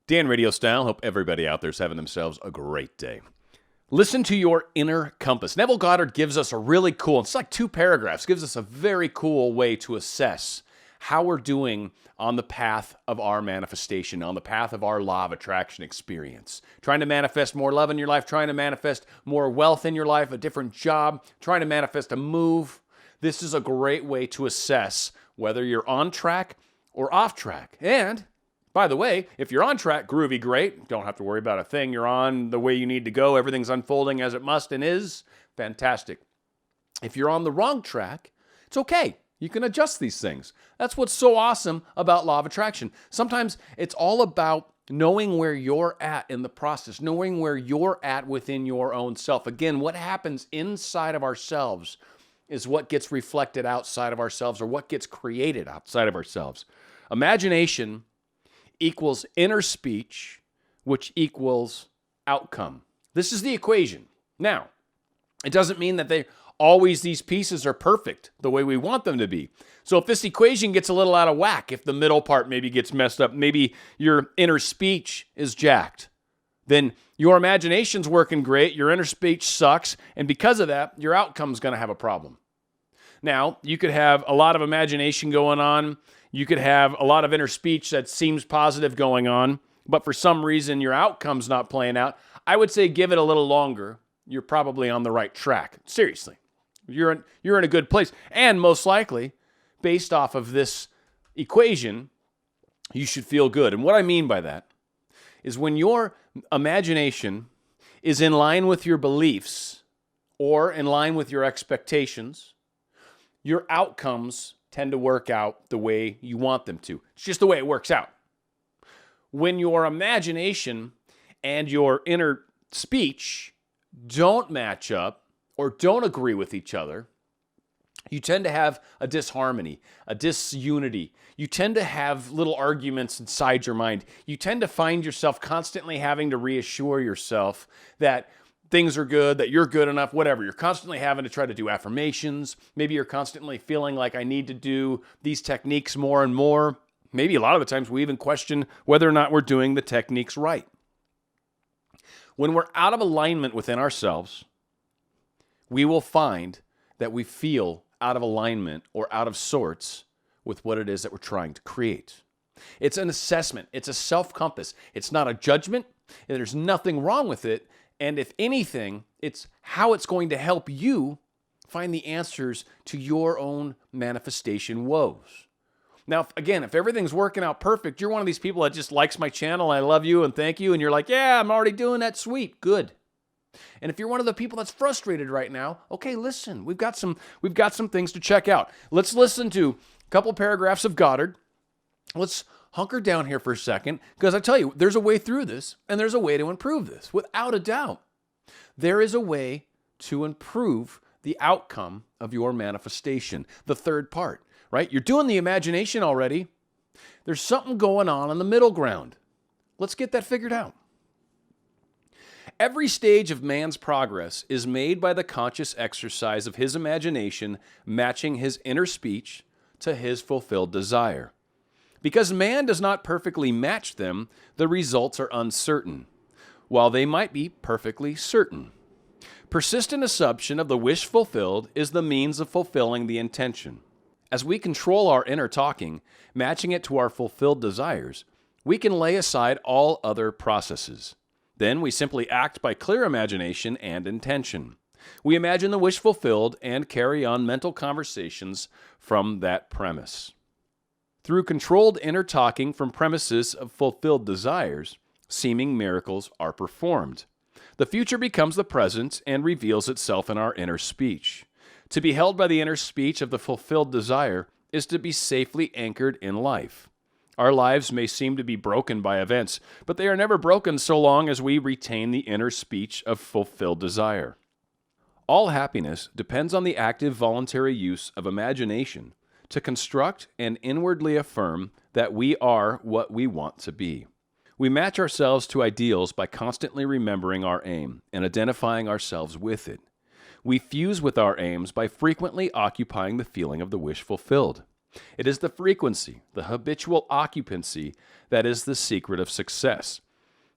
Dan RadioStyle. Hope everybody out there's having themselves a great day. Listen to your inner compass. Neville Goddard gives us a really cool, it's like 2 paragraphs, gives us a very cool way to assess how we're doing on the path of our manifestation, on the path of our law of attraction experience. Trying to manifest more love in your life, trying to manifest more wealth in your life, a different job, trying to manifest a move. This is a great way to assess whether you're on track or off track. And by the way, if you're on track, groovy, great. Don't have to worry about a thing. You're on the way you need to go. Everything's unfolding as it must and is. Fantastic. If you're on the wrong track, it's okay. You can adjust these things. That's what's so awesome about law of attraction. Sometimes it's all about knowing where you're at in the process, knowing where you're at within your own self. Again, what happens inside of ourselves is what gets reflected outside of ourselves or what gets created outside of ourselves. Imagination equals inner speech, which equals outcome. This is the equation. Now, it doesn't mean that these pieces are perfect the way we want them to be. So if this equation gets a little out of whack, if the middle part maybe gets messed up, maybe your inner speech is jacked, then your imagination's working great, your inner speech sucks, and because of that, your outcome's going to have a problem. Now, you could have a lot of imagination going on. You could have a lot of inner speech that seems positive going on, but for some reason your outcome's not playing out. I would say give it a little longer. You're probably on the right track. Seriously. You're in a good place. And most likely, based off of this equation, you should feel good. And what I mean by that is when your imagination is in line with your beliefs or in line with your expectations, your outcomes tend to work out the way you want them to. It's just the way it works out. When your imagination and your inner speech don't match up or don't agree with each other, you tend to have a disharmony, a disunity. You tend to have little arguments inside your mind. You tend to find yourself constantly having to reassure yourself that things are good, that you're good enough, whatever. You're constantly having to try to do affirmations. Maybe you're constantly feeling like I need to do these techniques more and more. Maybe a lot of the times we even question whether or not we're doing the techniques right. When we're out of alignment within ourselves, we will find that we feel out of alignment or out of sorts with what it is that we're trying to create. It's an assessment. It's a self-compass. It's not a judgment. There's nothing wrong with it. And if anything, it's how it's going to help you find the answers to your own manifestation woes. Now, if everything's working out perfect, you're one of these people that just likes my channel, I love you and thank you, and you're like, yeah, I'm already doing that, sweet, good. And if you're one of the people that's frustrated right now, okay, listen, we've got some things to check out. Let's listen to a couple paragraphs of Goddard. Let's hunker down here for a second, because I tell you, there's a way through this, and there's a way to improve this. Without a doubt, there is a way to improve the outcome of your manifestation. The third part, right? You're doing the imagination already. There's something going on in the middle ground. Let's get that figured out. Every stage of man's progress is made by the conscious exercise of his imagination matching his inner speech to his fulfilled desire. Because man does not perfectly match them, the results are uncertain, while they might be perfectly certain. Persistent assumption of the wish fulfilled is the means of fulfilling the intention. As we control our inner talking, matching it to our fulfilled desires, we can lay aside all other processes. Then we simply act by clear imagination and intention. We imagine the wish fulfilled and carry on mental conversations from that premise. Through controlled inner talking from premises of fulfilled desires, seeming miracles are performed. The future becomes the present and reveals itself in our inner speech. To be held by the inner speech of the fulfilled desire is to be safely anchored in life. Our lives may seem to be broken by events, but they are never broken so long as we retain the inner speech of fulfilled desire. All happiness depends on the active voluntary use of imagination to construct and inwardly affirm that we are what we want to be. We match ourselves to ideals by constantly remembering our aim and identifying ourselves with it. We fuse with our aims by frequently occupying the feeling of the wish fulfilled. It is the frequency, the habitual occupancy, that is the secret of success.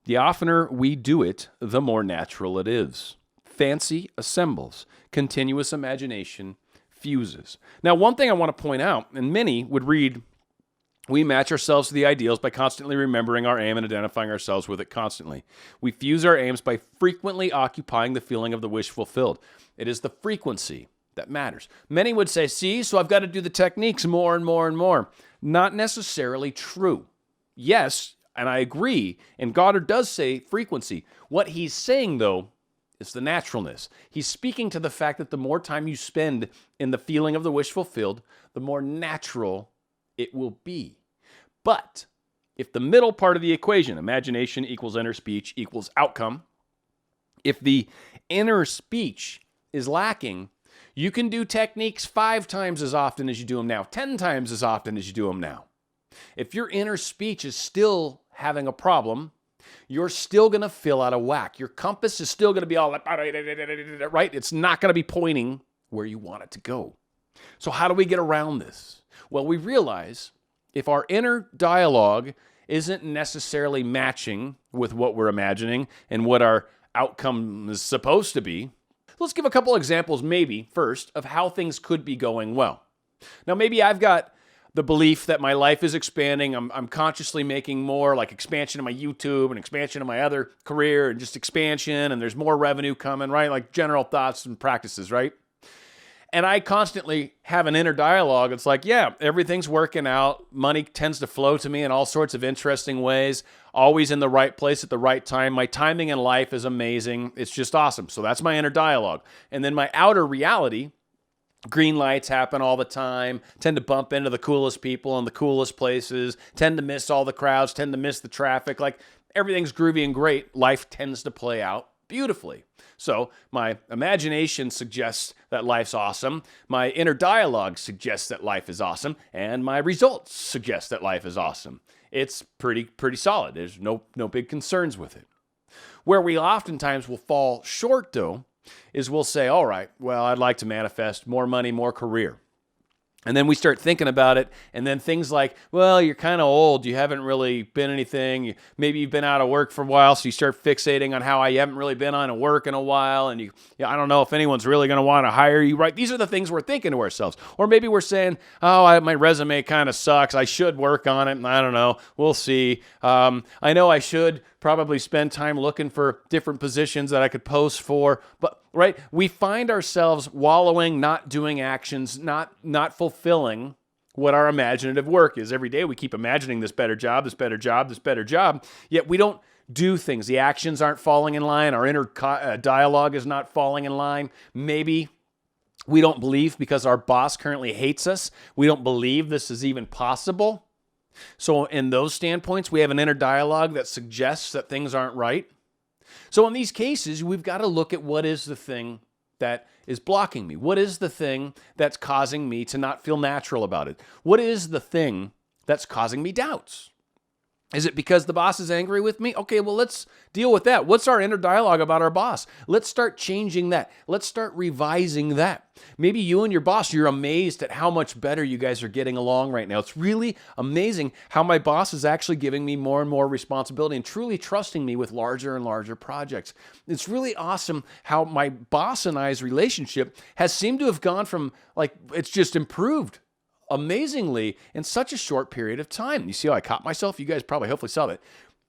The oftener we do it, the more natural it is. Fancy assembles. Continuous imagination fuses. Now, one thing I want to point out, and many would read, we match ourselves to the ideals by constantly remembering our aim and identifying ourselves with it constantly. We fuse our aims by frequently occupying the feeling of the wish fulfilled. It is the frequency that matters. Many would say, see, so I've got to do the techniques more and more and more. Not necessarily true. Yes, and I agree, and Goddard does say frequency. What he's saying, though, is the naturalness. He's speaking to the fact that the more time you spend in the feeling of the wish fulfilled, the more natural it will be. But if the middle part of the equation, imagination equals inner speech equals outcome, if the inner speech is lacking, you can do techniques 5 times as often as you do them now, 10 times as often as you do them now. If your inner speech is still having a problem, you're still going to feel out of whack. Your compass is still going to be all right. It's not going to be pointing where you want it to go. So how do we get around this? Well, we realize if our inner dialogue isn't necessarily matching with what we're imagining and what our outcome is supposed to be, let's give a couple examples maybe first of how things could be going well. Now, maybe I've got the belief that my life is expanding. I'm consciously making more, like expansion of my YouTube and expansion of my other career and just expansion, and there's more revenue coming, right? Like general thoughts and practices, right? And I constantly have an inner dialogue. It's like, yeah, everything's working out. Money tends to flow to me in all sorts of interesting ways, always in the right place at the right time. My timing in life is amazing. It's just awesome. So that's my inner dialogue. And then my outer reality, green lights happen all the time, tend to bump into the coolest people in the coolest places, tend to miss all the crowds, tend to miss the traffic. Like everything's groovy and great. Life tends to play out beautifully. So my imagination suggests that life's awesome. My inner dialogue suggests that life is awesome. And my results suggest that life is awesome. It's pretty solid. There's no big concerns with it. Where we oftentimes will fall short, though, is we'll say, all right, well, I'd like to manifest more money, more career. And then we start thinking about it, and then things like, well, you're kind of old, you haven't really been anything, maybe you've been out of work for a while, so you start fixating on how you haven't really been on a work in a while, and I don't know if anyone's really going to want to hire you, right? These are the things we're thinking to ourselves. Or maybe we're saying, my resume kind of sucks, I should work on it, I don't know, we'll see. I know I should probably spend time looking for different positions that I could post for, but right, we find ourselves wallowing, not doing actions, not fulfilling what our imaginative work is. Every day we keep imagining this better job, this better job, this better job, yet we don't do things. The actions aren't falling in line. Our inner dialogue is not falling in line. Maybe we don't believe because our boss currently hates us. We don't believe this is even possible. So in those standpoints, we have an inner dialogue that suggests that things aren't right. So in these cases, we've got to look at what is the thing that is blocking me. What is the thing that's causing me to not feel natural about it? What is the thing that's causing me doubts? Is it because the boss is angry with me? Okay, well, let's deal with that. What's our inner dialogue about our boss? Let's start changing that. Let's start revising that. Maybe you and your boss, you're amazed at how much better you guys are getting along right now. It's really amazing how my boss is actually giving me more and more responsibility and truly trusting me with larger and larger projects. It's really awesome how my boss and I's relationship has seemed to have gone from, like, it's just improved amazingly in such a short period of time. You see how I caught myself? You guys probably hopefully saw that.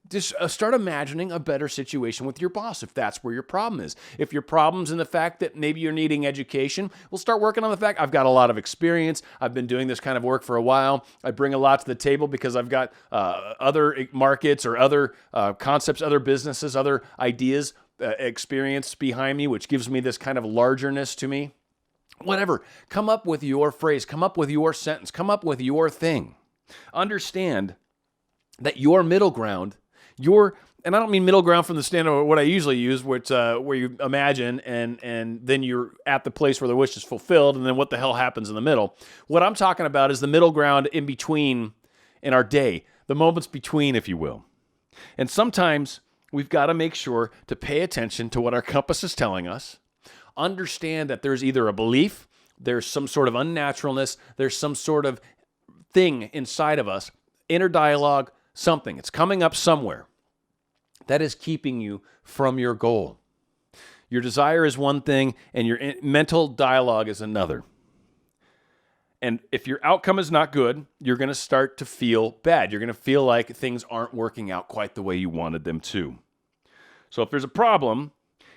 Just start imagining a better situation with your boss if that's where your problem is. If your problem's in the fact that maybe you're needing education, we'll start working on the fact I've got a lot of experience. I've been doing this kind of work for a while. I bring a lot to the table because I've got other markets or other concepts, other businesses, other ideas, experience behind me, which gives me this kind of largeness to me. Whatever. Come up with your phrase. Come up with your sentence. Come up with your thing. Understand that your middle ground, and I don't mean middle ground from the standpoint of what I usually use, where you imagine and then you're at the place where the wish is fulfilled, and then what the hell happens in the middle. What I'm talking about is the middle ground in between in our day, the moments between, if you will. And sometimes we've got to make sure to pay attention to what our compass is telling us. Understand that there's either a belief, there's some sort of unnaturalness, there's some sort of thing inside of us, inner dialogue, something. It's coming up somewhere that is keeping you from your goal. Your desire is one thing, and your mental dialogue is another. And if your outcome is not good, you're going to start to feel bad. You're going to feel like things aren't working out quite the way you wanted them to. So if there's a problem,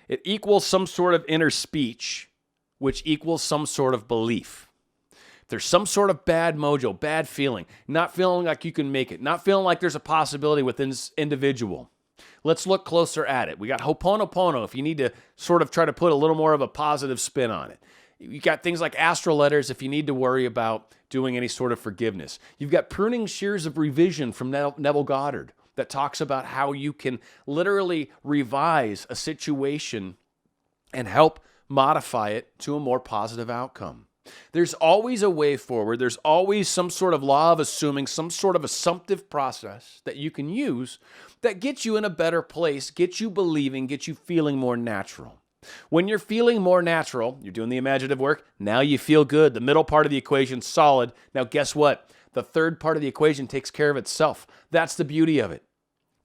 it equals some sort of inner speech, which equals some sort of belief. If there's some sort of bad mojo, bad feeling, not feeling like you can make it, not feeling like there's a possibility within this individual, let's look closer at it. We got Ho'oponopono if you need to sort of try to put a little more of a positive spin on it. You got things like astral letters if you need to worry about doing any sort of forgiveness. You've got pruning shears of revision from Neville Goddard that talks about how you can literally revise a situation and help modify it to a more positive outcome. There's always a way forward. There's always some sort of law of assuming, some sort of assumptive process that you can use that gets you in a better place, gets you believing, gets you feeling more natural. When you're feeling more natural, you're doing the imaginative work, now you feel good. The middle part of the equation's solid. Now guess what? The third part of the equation takes care of itself. That's the beauty of it.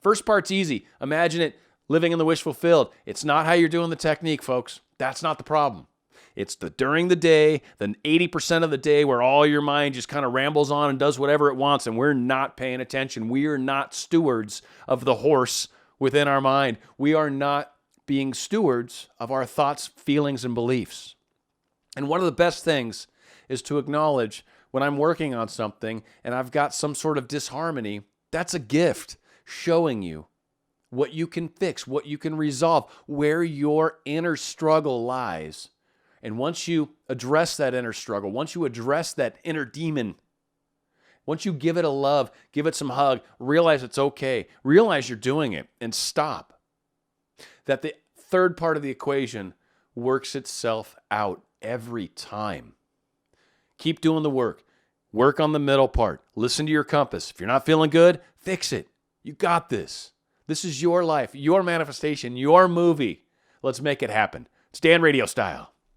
First part's easy. Imagine it living in the wish fulfilled. It's not how you're doing the technique, folks. That's not the problem. It's the during the day, the 80% of the day where all your mind just kind of rambles on and does whatever it wants, and we're not paying attention. We are not stewards of the horse within our mind. We are not being stewards of our thoughts, feelings, and beliefs. And one of the best things is to acknowledge when I'm working on something and I've got some sort of disharmony, that's a gift showing you what you can fix, what you can resolve, where your inner struggle lies. And once you address that inner struggle, once you address that inner demon, once you give it a love, give it some hug, realize it's okay, realize you're doing it, and stop, that the third part of the equation works itself out every time. Keep doing the work. Work on the middle part. Listen to your compass. If you're not feeling good, fix it. You got this. This is your life, your manifestation, your movie. Let's make it happen. It's Dan Radio Style.